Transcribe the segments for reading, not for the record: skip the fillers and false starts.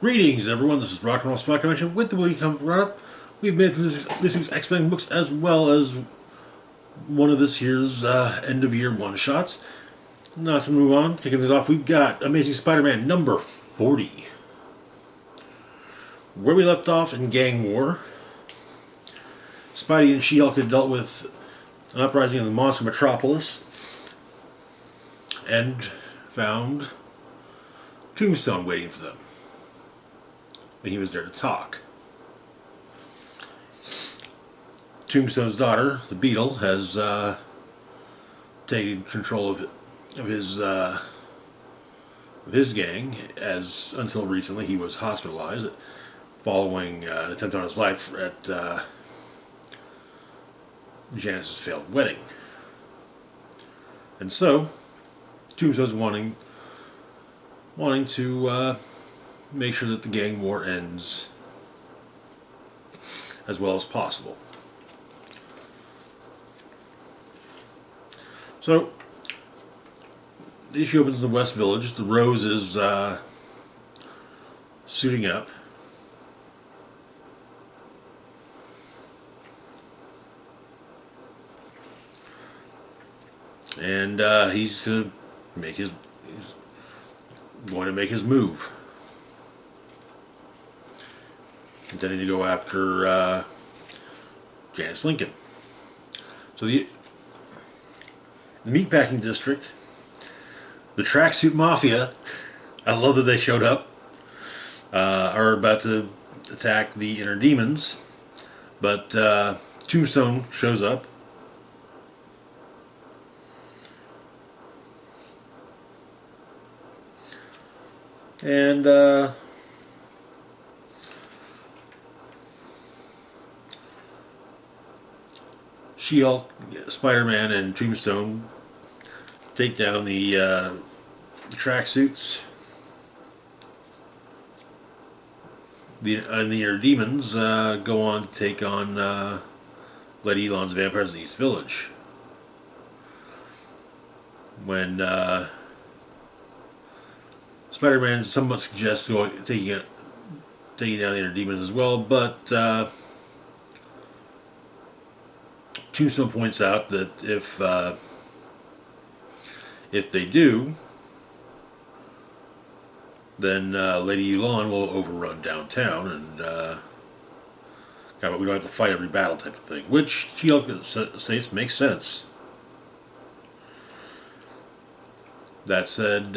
Greetings, everyone. This is Rock and Roll Spot Convention with the Weekly Comic Roundup. We've made this week's X-Men books as well as one of this year's end-of-year one-shots. Now, to move on, kicking this off, we've got Amazing Spider-Man number 40. Where we left off in Gang War, Spidey and She-Hulk had dealt with an uprising in the monster metropolis and found Tombstone waiting for them. And he was there to talk. Tombstone's daughter, the Beetle, has taken control of his gang, as until recently he was hospitalized following an attempt on his life at Janice's failed wedding. And so, Tombstone's wanting to make sure that the gang war ends as well as possible. So, the issue opens in the West Village. The Rose is suiting up. And he's going to make his move. Intending to go after Janice Lincoln. So the Meatpacking District, the Tracksuit Mafia, I love that they showed up, are about to attack the Inner Demons, but Tombstone shows up. And She-Hulk, Spider-Man, and Tombstone take down the tracksuits. The Inner Demons go on to take on Lady Elon's vampires in the East Village. When Spider-Man somewhat suggests taking down the Inner Demons as well, but Tombstone points out that if they do, then Lady Elon will overrun downtown, and we don't have to fight every battle type of thing, which She-Hulk says makes sense. That said,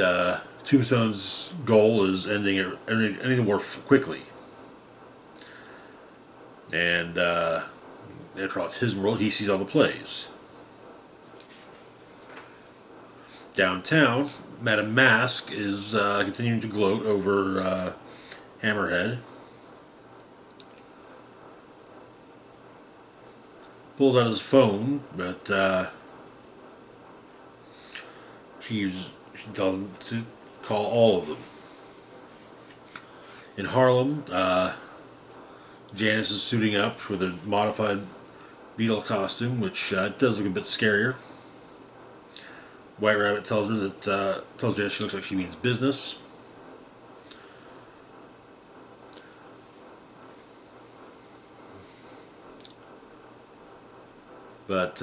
Tombstone's goal is ending the war quickly, and after all, it's his world. He sees all the plays. Downtown, Madame Mask is continuing to gloat over Hammerhead. Pulls out his phone, but she tells him to call all of them. In Harlem, Janice is suiting up with a modified Beetle costume, which does look a bit scarier. White Rabbit tells her that tells Janice she looks like she means business. But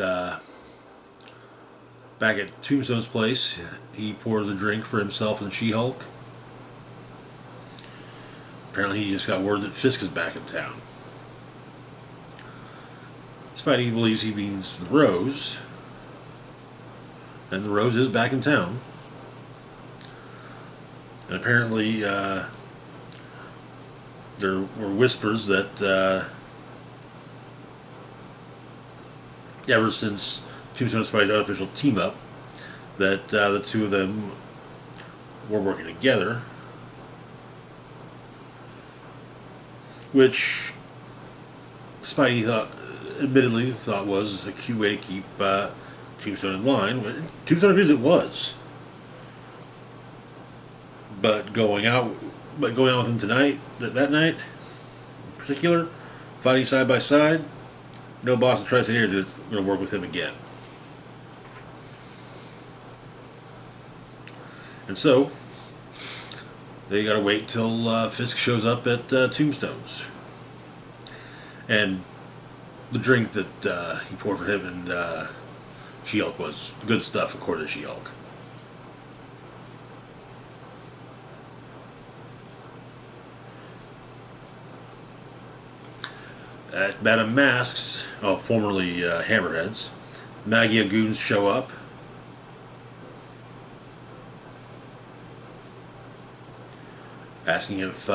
back at Tombstone's place, he pours a drink for himself and She-Hulk. Apparently he just got word that Fisk is back in town. Spidey believes he means the Rose. And the Rose is back in town. And apparently there were whispers that ever since Tombstone and Spidey's unofficial team-up, that the two of them were working together. Which Spidey admittedly thought was a cute way to keep Tombstone in line. Tombstone agrees it was. But going out with him tonight, that night in particular, fighting side by side, no boss in Tri-State Area is going to work with him again. And so, they gotta wait till Fisk shows up at Tombstone's. And the drink that he poured for him and She-Hulk was good stuff, according to She-Hulk. At Madame Mask's, formerly Hammerhead's, Maggie and goons show up. Asking if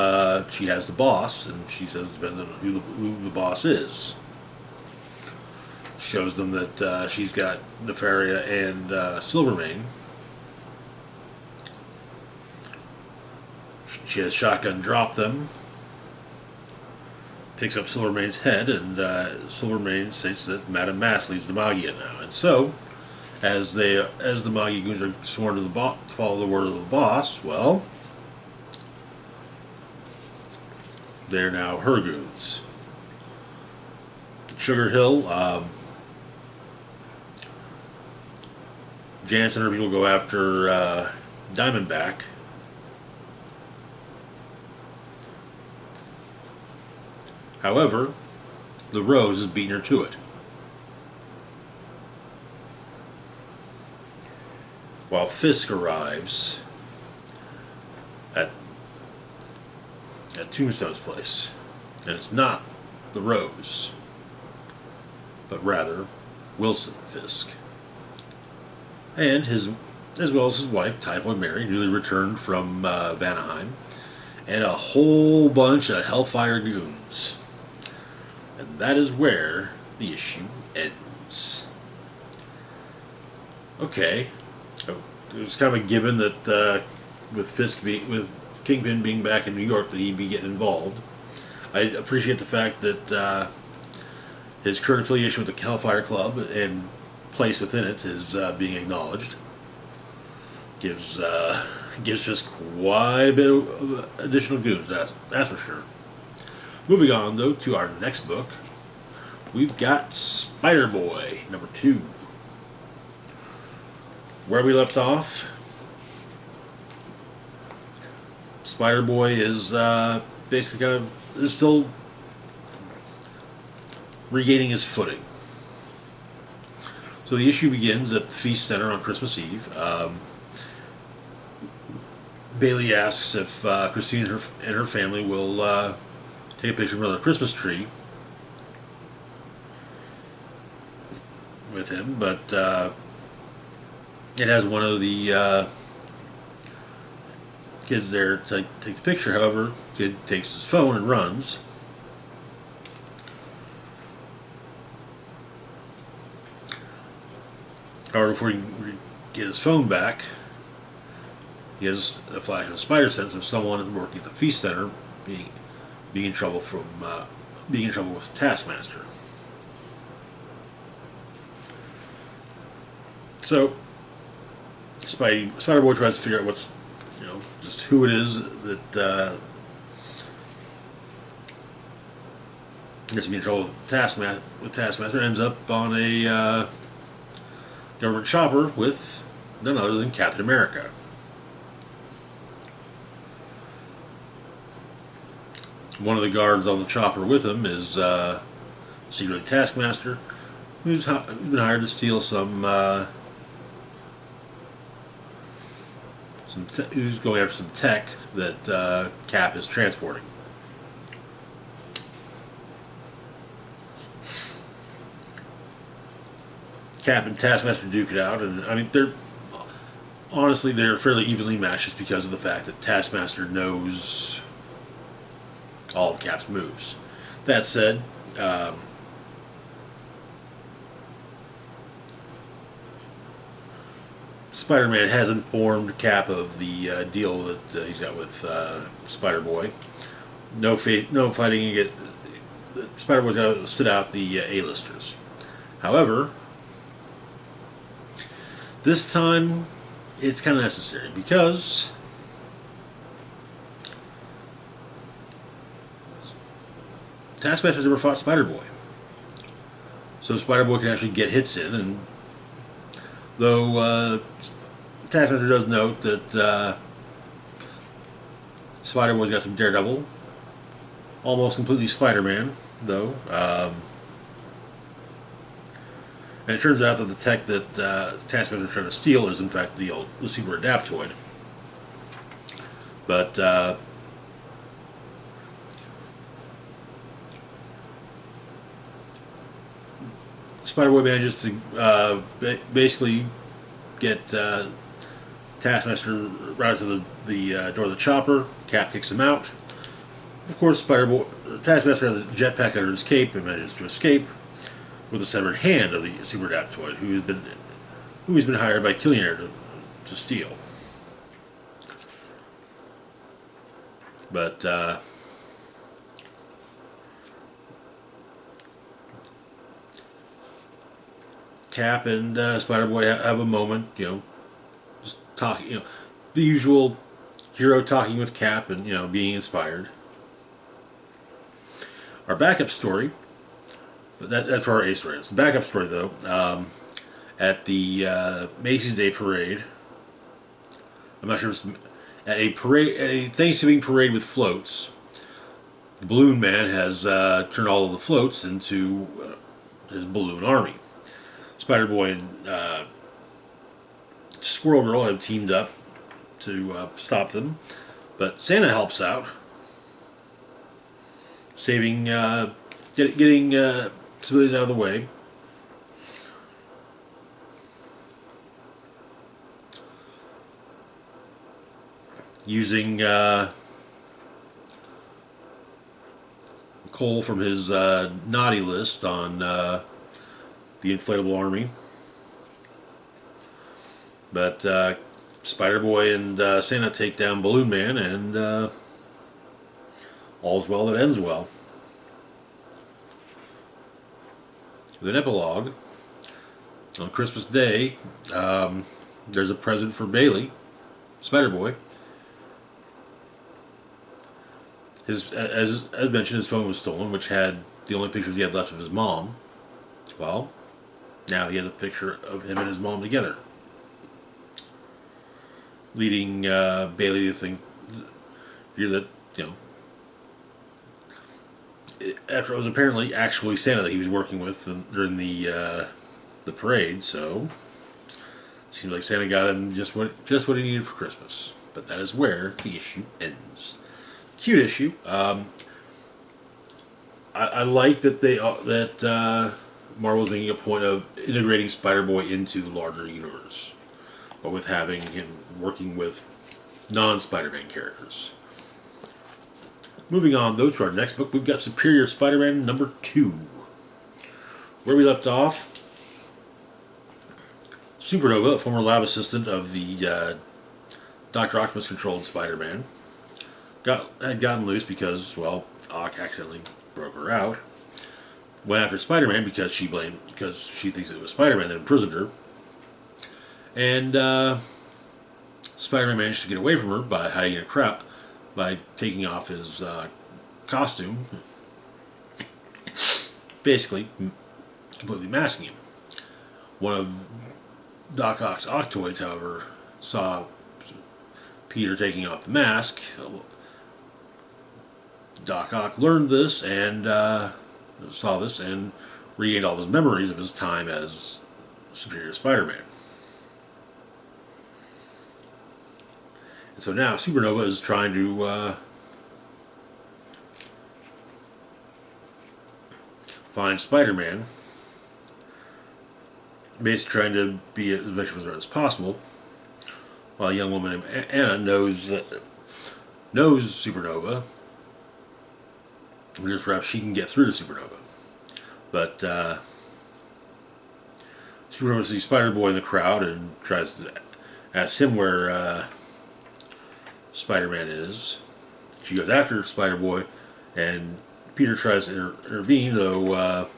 she has the boss, and she says it depends on who the boss is. Shows them that she's got Nefaria and Silvermane. She has Shotgun drop them. Picks up Silvermane's head, and Silvermane states that Madame Mask leads the Magia now. And so, as the Magia goons are sworn to follow the word of the boss, well, they're now her goons. Sugar Hill, Janice and her people go after Diamondback. However, the Rose is beating her to it. While Fisk arrives at Tombstone's place. And it's not the Rose, but rather Wilson Fisk. And as well as his wife, Typhoid Mary, newly returned from Vanaheim, and a whole bunch of Hellfire goons. And that is where the issue ends. Okay. It was kind of a given that with Kingpin being back in New York, that he'd be getting involved. I appreciate the fact that his current affiliation with the Hellfire Club and place within it is being acknowledged. Gives just quite a bit of additional goons, that's for sure. Moving on, though, to our next book, we've got Spider-Boy, number 2. Where we left off, Spider-Boy is basically is still regaining his footing. So the issue begins at the Feast Center on Christmas Eve. Bailey asks if Christine and her family will take a picture of another Christmas tree with him, but it has one of the kids there to take the picture. However, the kid takes his phone and runs. However, before he can get his phone back, he has a flash of a spider sense of someone working at the Feast Center being in trouble with Taskmaster. So Spider-Boy tries to figure out what's, just who it is that gets in trouble with Taskmaster, ends up on a government chopper with none other than Captain America. One of the guards on the chopper with him is secretly Taskmaster, who's been hired to steal who's going after some tech that Cap is transporting. Cap and Taskmaster duke it out, and I mean they're fairly evenly matched just because of the fact that Taskmaster knows all of Cap's moves. That said, Spider-Man has informed Cap of the deal that he's got with Spider-Boy. No fighting. Spider-Boy's got to sit out the A-listers. However, this time it's kind of necessary because Taskmaster's never fought Spider-Boy. So Spider-Boy can actually get hits in, and though Taskmaster does note that Spider-Boy's got some Daredevil. Almost completely Spider-Man, though. And it turns out that the tech that Taskmaster's trying to steal is, in fact, the Super Adaptoid. But Spider-Boy manages to basically get Taskmaster right to the door of the chopper. Cap kicks him out. Of course, Taskmaster has a jetpack under his cape and manages to escape with the severed hand of the Super Adaptoid, who has been hired by Killionaire to steal. But Cap and Spider-Boy have a moment, just talking, the usual hero talking with Cap and, being inspired. Our backup story, but that's where our A story is. The backup story, though, at the Macy's Day Parade, I'm not sure if it's at a Thanksgiving parade with floats. The Balloon Man has turned all of the floats into his balloon army. Spider-Boy and Squirrel Girl have teamed up to stop them, but Santa helps out, saving, getting civilians out of the way. Using coal from his naughty list on the inflatable army. But Spider-Boy and Santa take down Balloon Man, and all's well that ends well. With an epilogue, on Christmas Day, there's a present for Bailey, Spider-Boy. As mentioned, his phone was stolen, which had the only pictures he had left of his mom. Well, now he has a picture of him and his mom together, leading Bailey to think that, after it was apparently actually Santa that he was working with during the parade, so seems like Santa got him just what he needed for Christmas. But that is where the issue ends. Cute issue. I like that Marvel's making a point of integrating Spider-Boy into the larger universe, but with having him working with non-Spider-Man characters. Moving on, though, to our next book, we've got Superior Spider-Man number 2. Where we left off, Supernova, a former lab assistant of the Dr. Octopus-controlled Spider-Man, had gotten loose because, well, Ock accidentally broke her out. Went after Spider-Man because she thinks it was Spider-Man that imprisoned her. And Spider-Man managed to get away from her by hiding in a crowd, by taking off his costume, basically completely masking him. One of Doc Ock's Octoids, however, saw Peter taking off the mask. Doc Ock learned this and saw this and regained all his memories of his time as Superior Spider-Man. And so now Supernova is trying to find Spider-Man, basically trying to be as much of a threat as possible, while a young woman named Anna knows Supernova, because perhaps she can get through to Supernova. But Supernova sees Spider-Boy in the crowd and tries to ask him where Spider-Man is. She goes after Spider-Boy, and Peter tries to intervene, though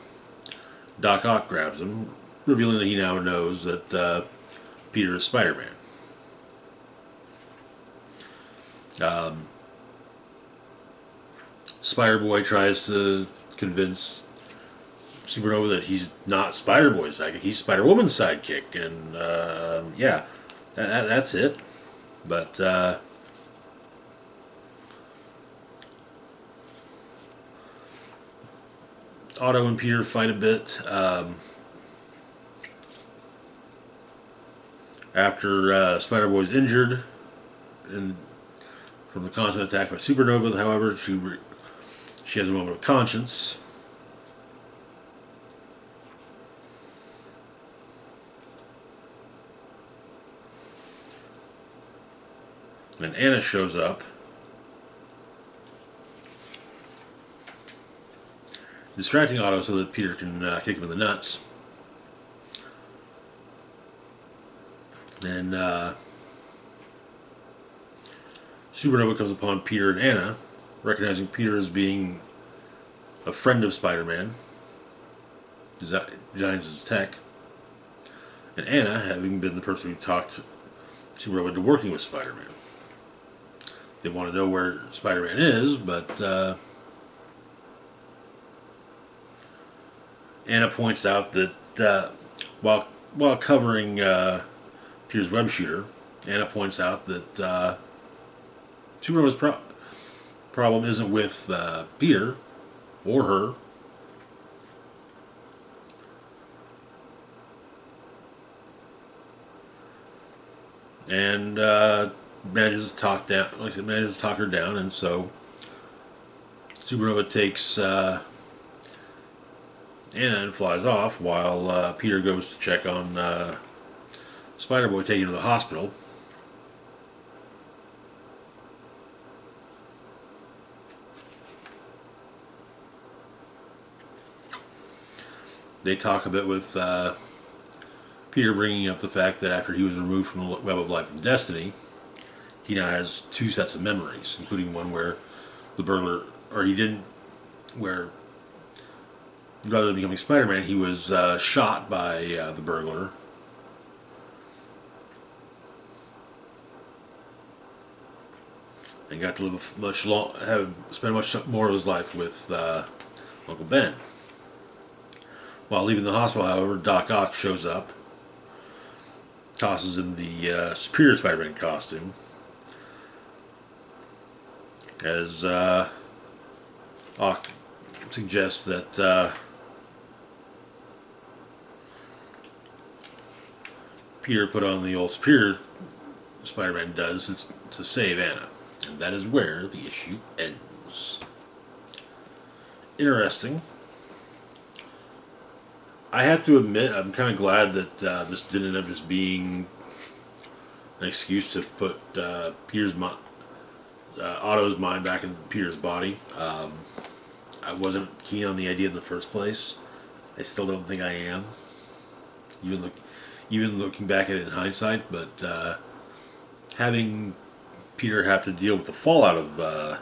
Doc Ock grabs him, revealing that he now knows that Peter is Spider-Man. Spider-Boy tries to convince Supernova that he's not Spider-Boy's sidekick, he's Spider-Woman's sidekick, and yeah, that's it. But Otto and Peter fight a bit. After Spider-Boy's injured from the constant attack by Supernova, however, she has a moment of conscience. And Anna shows up, distracting Otto so that Peter can kick him in the nuts. And Supernova comes upon Peter and Anna, recognizing Peter as being a friend of Spider-Man, designs his tech, and Anna having been the person who talked Supernova into working with Spider-Man. They want to know where Spider-Man is, but Anna points out that while covering Peter's web shooter, Anna points out that Supernova's problem isn't with Peter or her. And manages to talk down, like I said, manages to talk her down, and so Supernova takes Anna and flies off while Peter goes to check on Spider-Boy, taken to the hospital. They talk a bit with Peter bringing up the fact that after he was removed from the Web of Life and Destiny, he now has two sets of memories, including one where the burglar, where rather than becoming Spider-Man, he was shot by the burglar. And got to live spend much more of his life with Uncle Ben. While leaving the hospital, however, Doc Ock shows up, tosses him the Superior Spider-Man costume, as Ock suggests that Peter put on the old Superior Spider-Man does to save Anna. And that is where the issue ends. Interesting. I have to admit, I'm kind of glad that this didn't end up just being an excuse to put Otto's mind back in Peter's body. I wasn't keen on the idea in the first place. I still don't think I am, even looking back at it in hindsight. But having Peter have to deal with the fallout of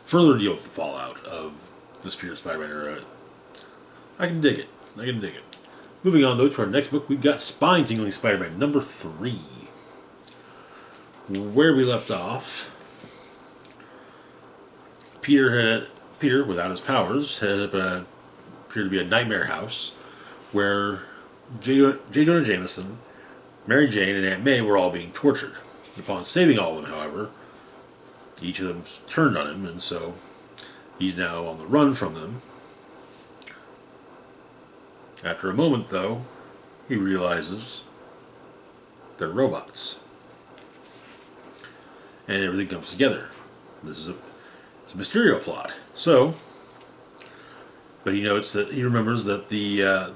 further deal with the fallout of the Superior Spider-Man era, I can dig it. Moving on, though, to our next book, we've got Spine-Tingling Spider-Man, number 3. Where we left off, Peter, without his powers, appeared to be a nightmare house where J. Jonah Jameson, Mary Jane, and Aunt May were all being tortured. Upon saving all of them, however, each of them turned on him, and so he's now on the run from them. After a moment, though, he realizes they're robots. And everything comes together. It's a Mysterio plot. So, but he remembers that the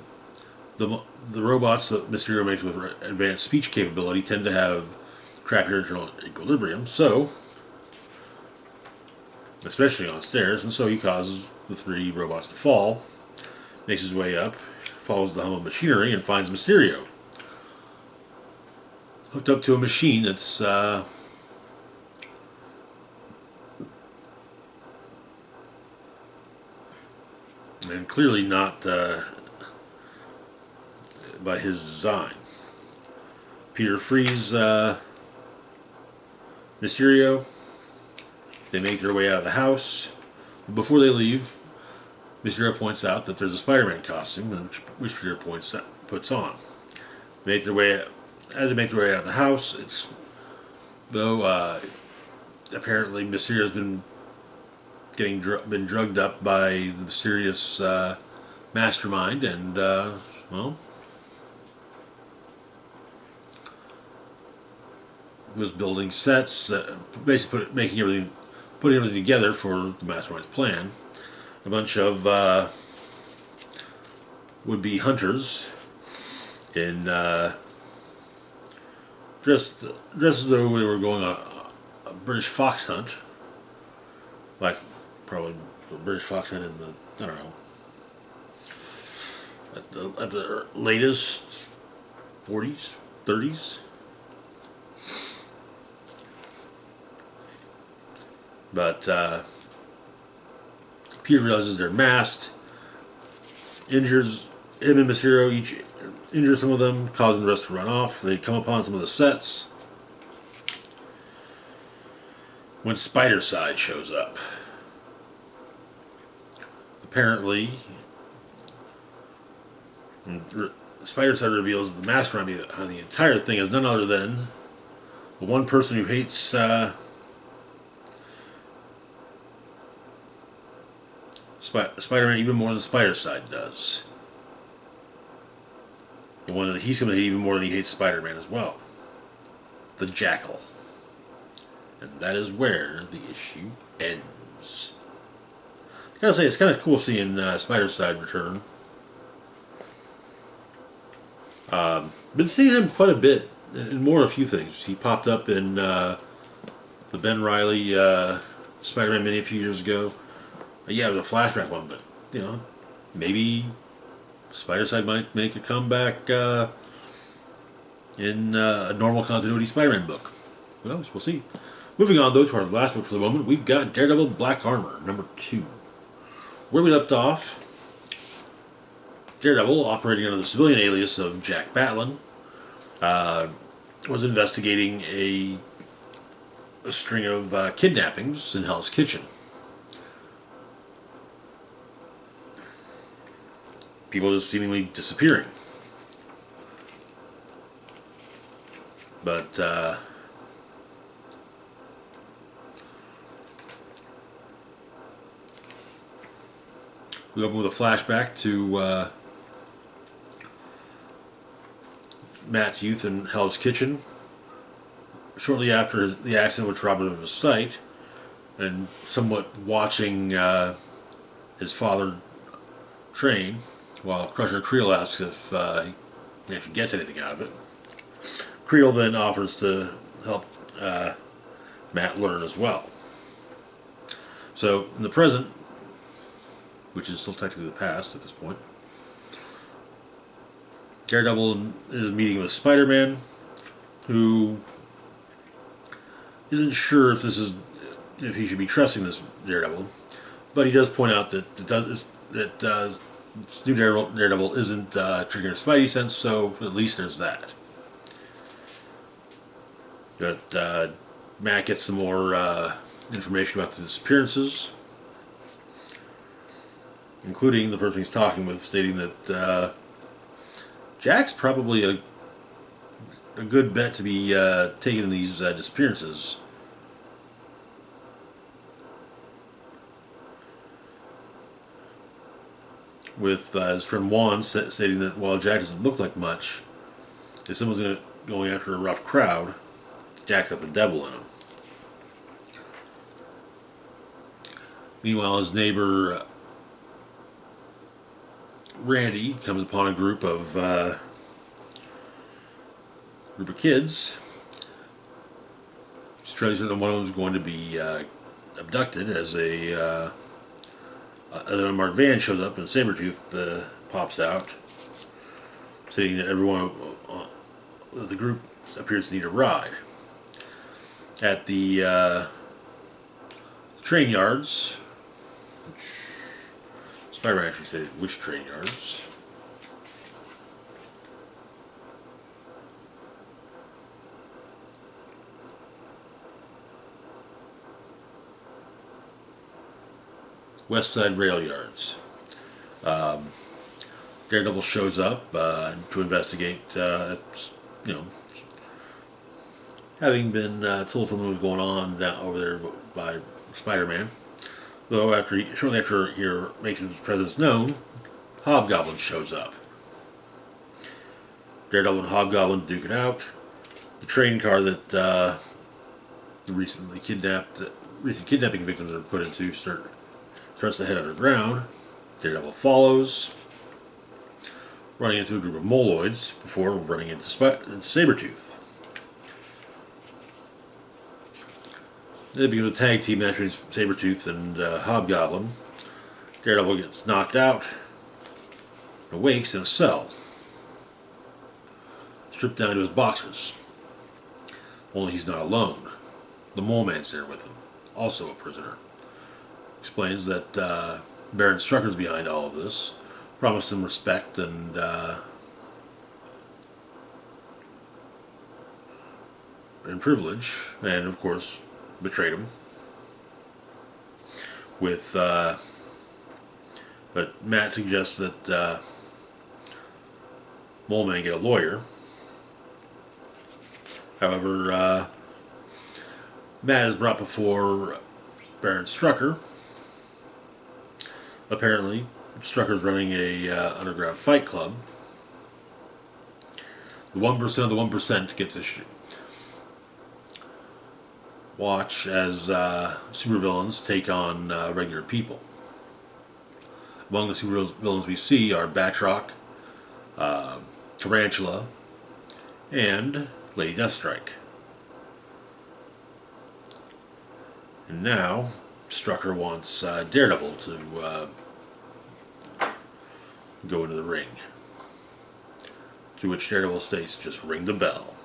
robots that Mysterio makes with advanced speech capability tend to have crappy internal equilibrium. So, especially on stairs, and so he causes the 3 robots to fall, makes his way up, follows the hum of machinery, and finds Mysterio hooked up to a machine that's and clearly not by his design. Peter frees Mysterio. They make their way out of the house. Before they leave, Mysterio points out that there's a Spider-Man costume, which Peter puts on. As they make their way out of the house, apparently Mysterio's been getting been drugged up by the mysterious mastermind, and well, was building sets, basically putting everything together for the mastermind's plan. A bunch of would-be hunters in dressed as though they were going on a British fox hunt, like probably the British fox hunt in the, I don't know, at the latest 40s, 30s. But Peter realizes they're masked, injures him and Mysterio, each injure some of them, causing the rest to run off. They come upon some of the sets when Spider-Side shows up. Apparently, Spider-Side reveals the mastermind on the entire thing is none other than the one person who hates Spider-Man even more than Spider-Side does. The one that he's going to hate even more than he hates Spider-Man as well. The Jackal. And that is where the issue ends. I gotta say, it's kind of cool seeing Spider-Side return. Been seeing him quite a bit in a few things. He popped up in the Ben Reilly Spider-Man mini a few years ago. Yeah, it was a flashback one, but you know, maybe Spider-Side might make a comeback in a normal continuity Spider-Man book. Who knows? We'll see. Moving on, though, to our last book for the moment, we've got Daredevil Black Armor, number 2. Where we left off, Daredevil, operating under the civilian alias of Jack Batlin, was investigating a string of kidnappings in Hell's Kitchen. People just seemingly disappearing. But we open with a flashback to Matt's youth in Hell's Kitchen. Shortly after the accident which robbed him of his sight, and somewhat watching his father train, while Crusher Creel asks if he actually gets anything out of it. Creel then offers to help Matt learn as well. So, in the present, which is still technically the past at this point, Daredevil is meeting with Spider-Man, who isn't sure if he should be trusting this Daredevil, but he does point out that new Daredevil isn't triggering a Spidey sense, so at least there's that. But Matt gets some more information about the disappearances, including the person he's talking with stating that Jack's probably a good bet to be taking these disappearances. With his friend Juan stating that while Jack doesn't look like much, if someone's going after a rough crowd, Jack's got the devil in him. Meanwhile, his neighbor Randy comes upon a group of kids. He's trying to say that one of them is going to be abducted as an unmarked van shows up and Sabretooth pops out, saying that everyone of the group appears to need a ride. At the train yards, Spider-Man actually said which train yards. West Side Rail Yards. Daredevil shows up to investigate, having been told something was going on down over there by Spider-Man. Though shortly after he makes his presence known, Hobgoblin shows up. Daredevil and Hobgoblin duke it out. The train car that the recent kidnapping victims are put into starts to head underground. Daredevil follows, running into a group of moloids before running into Sabretooth. It becomes a tag team match between Sabretooth and Hobgoblin. Daredevil gets knocked out and awakes in a cell, stripped down to his boxers. Only he's not alone. The Mole Man's there with him, also a prisoner. Explains that Baron Strucker's behind all of this, promised him respect and privilege, and of course betrayed him. But Matt suggests that Mole Man get a lawyer. However, Matt is brought before Baron Strucker. Apparently, Strucker's running a underground fight club. The 1% of the 1% gets issued. Watch as supervillains take on regular people. Among the supervillains we see are Batroc, Tarantula, and Lady Deathstrike. And now, Strucker wants Daredevil to go into the ring. To which Daredevil states, just ring the bell.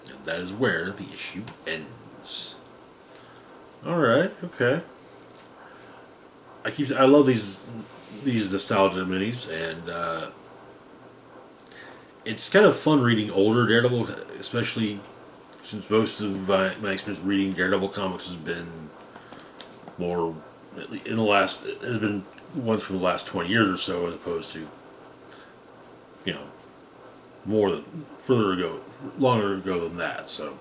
And that is where the issue ends. Alright, okay. I love these nostalgia minis, and it's kind of fun reading older Daredevil, especially since most of my experience reading Daredevil comics has been more has been ones from the last 20 years or so, as opposed to, you know, longer ago than that. So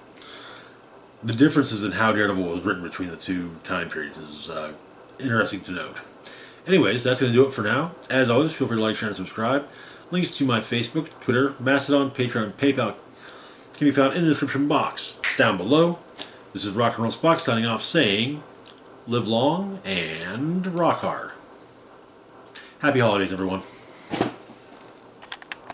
the differences in how Daredevil was written between the two time periods is interesting to note. Anyways, that's going to do it for now. As always, feel free to like, share, and subscribe. Links to my Facebook, Twitter, Mastodon, Patreon, and PayPal can be found in the description box down below. This is Rock and Roll Spock signing off, saying, live long and rock hard. Happy holidays, everyone.